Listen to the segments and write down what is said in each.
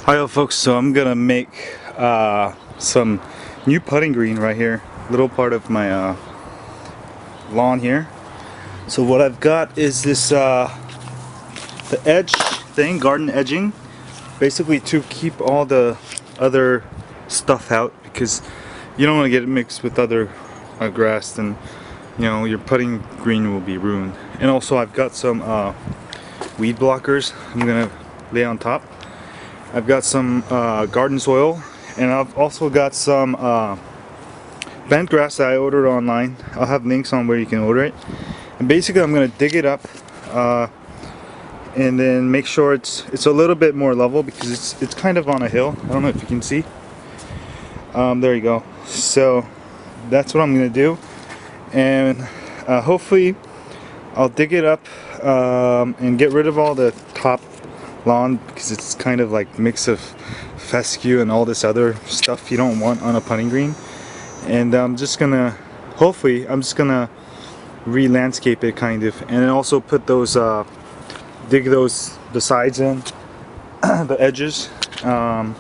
Hi folks, so I'm gonna make some new putting green right here, little part of my lawn here. So what I've got is this the edge thing, garden edging, basically to keep all the other stuff out, because you don't want to get it mixed with other grass, and you know your putting green will be ruined. And also I've got some weed blockers I'm gonna lay on top. I've got some garden soil, and I've also got some bent grass that I ordered online. I'll have links on where you can order it. And basically I'm going to dig it up and then make sure it's a little bit more level, because it's kind of on a hill. I don't know if you can see. There you go. So that's what I'm going to do, and hopefully I'll dig it up and get rid of all the top lawn, because it's kind of like mix of fescue and all this other stuff you don't want on a putting green. And I'm just gonna re-landscape it kind of, and then also put those dig the sides in the edges, and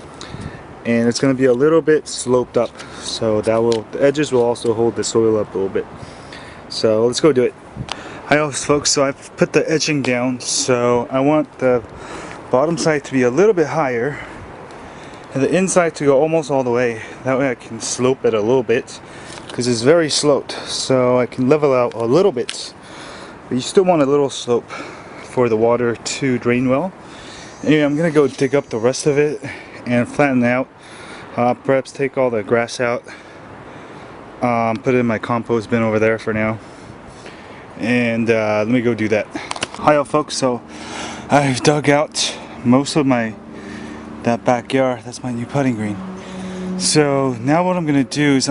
it's gonna be a little bit sloped up, so the edges will also hold the soil up a little bit. So let's go do it. Hi folks, so I've put the edging down, so I want the bottom side to be a little bit higher and the inside to go almost all the way. That way I can slope it a little bit, because it's very sloped, so I can level out a little bit, but you still want a little slope for the water to drain well. Anyway, I'm gonna go dig up the rest of it and flatten it out, perhaps take all the grass out, put it in my compost bin over there for now, and let me go do that. Hi folks, so I've dug out most of that backyard. That's my new putting green. So now what I'm gonna do is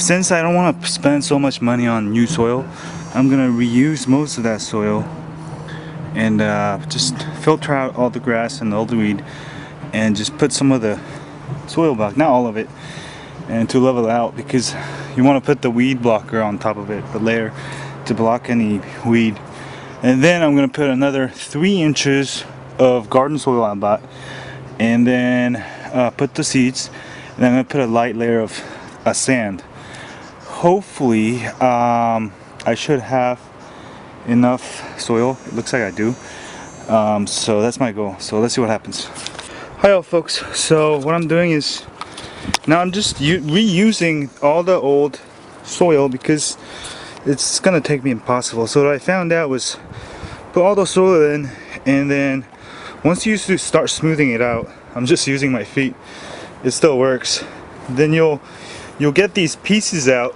since I don't want to spend so much money on new soil, I'm gonna reuse most of that soil and just filter out all the grass and all the weed, and just put some of the soil back, not all of it, and to level it out, because you want to put the weed blocker on top of it, the layer, to block any weed. And then I'm going to put another 3 inches of garden soil I bought, and then put the seeds, and then I'm going to put a light layer of sand. Hopefully I should have enough soil. It looks like I do. So that's my goal. So let's see what happens. Hi folks, so what I'm doing is now I'm just reusing all the old soil, because it's gonna take me impossible. So what I found out was put all the soil in, and then once you start smoothing it out, I'm just using my feet, it still works. Then you'll get these pieces out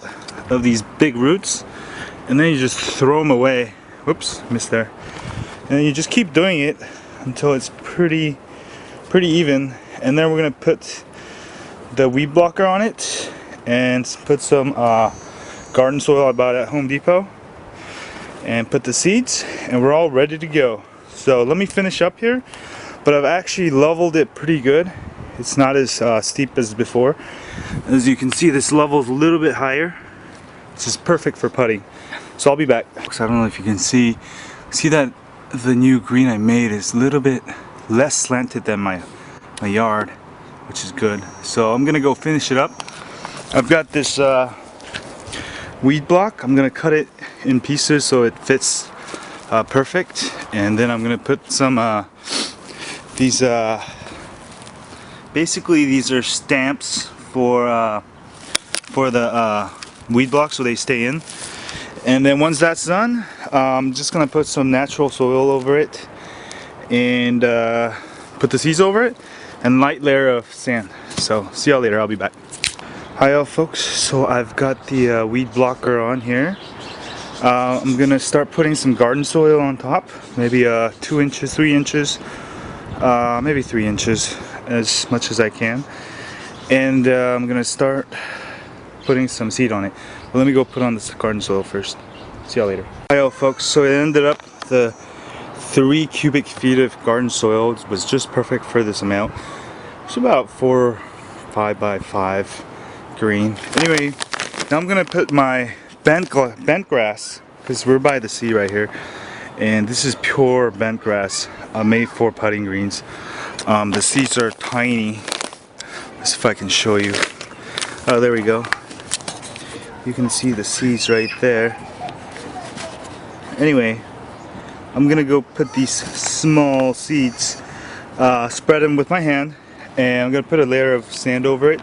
of these big roots, and then you just throw them away. Whoops, missed there. And then you just keep doing it until it's pretty even, and then we're gonna put the weed blocker on it and put some garden soil I bought at Home Depot, and put the seeds, and we're all ready to go. So let me finish up here, but I've actually leveled it pretty good. It's not as steep as before. As you can see, this level is a little bit higher. This is perfect for putting. So I'll be back. I don't know if you can see that the new green I made is a little bit less slanted than my yard, which is good. So I'm gonna go finish it up. I've got this weed block. I'm gonna cut it in pieces so it fits perfect, and then I'm gonna put some these basically these are stamps for the weed block, so they stay in. And then once that's done, I'm just gonna put some natural soil over it, and put the seeds over it, and light layer of sand. So see y'all later. I'll be back. Hi folks, so I've got the weed blocker on here. I'm gonna start putting some garden soil on top, maybe 2 inches, 3 inches, maybe 3 inches, as much as I can. And I'm gonna start putting some seed on it. But let me go put on this garden soil first. See y'all later. Hi folks, so it ended up the 3 cubic feet of garden soil was just perfect for this amount. It's about 5 by 5 green. Anyway, now I'm gonna put my bent grass, because we're by the sea right here, and this is pure bent grass made for putting greens. The seeds are tiny. Let's see if I can show you. Oh, there we go. You can see the seeds right there. Anyway, I'm gonna go put these small seeds, spread them with my hand, and I'm gonna put a layer of sand over it,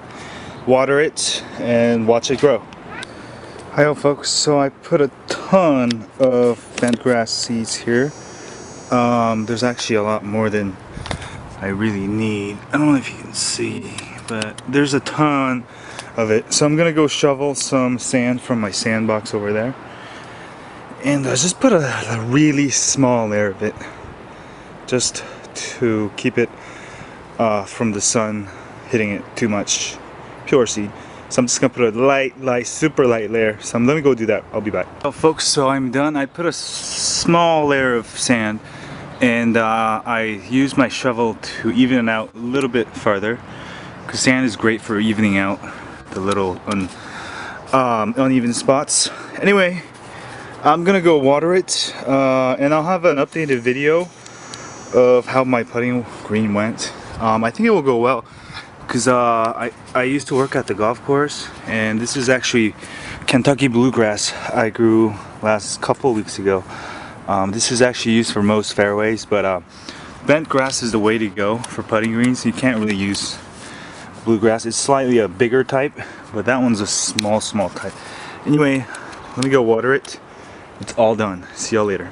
water it, and watch it grow. Hi folks, so I put a ton of bent grass seeds here. There's actually a lot more than I really need. I don't know if you can see, but there's a ton of it. So I'm gonna go shovel some sand from my sandbox over there, and I just put a really small layer of it, just to keep it from the sun hitting it too much. Pure seed. So I'm just gonna put a light, super light layer. So let me go do that. I'll be back. Oh, folks, so I'm done. I put a small layer of sand, and I used my shovel to even it out a little bit farther, because sand is great for evening out the little uneven spots. Anyway, I'm gonna go water it, and I'll have an updated video of how my putting green went. I think it will go well, because I used to work at the golf course, and this is actually Kentucky bluegrass I grew last couple weeks ago. This is actually used for most fairways, but bent grass is the way to go for putting greens. You can't really use bluegrass. It's slightly a bigger type, but that one's a small type. Anyway, let me go water it. It's all done. See y'all later.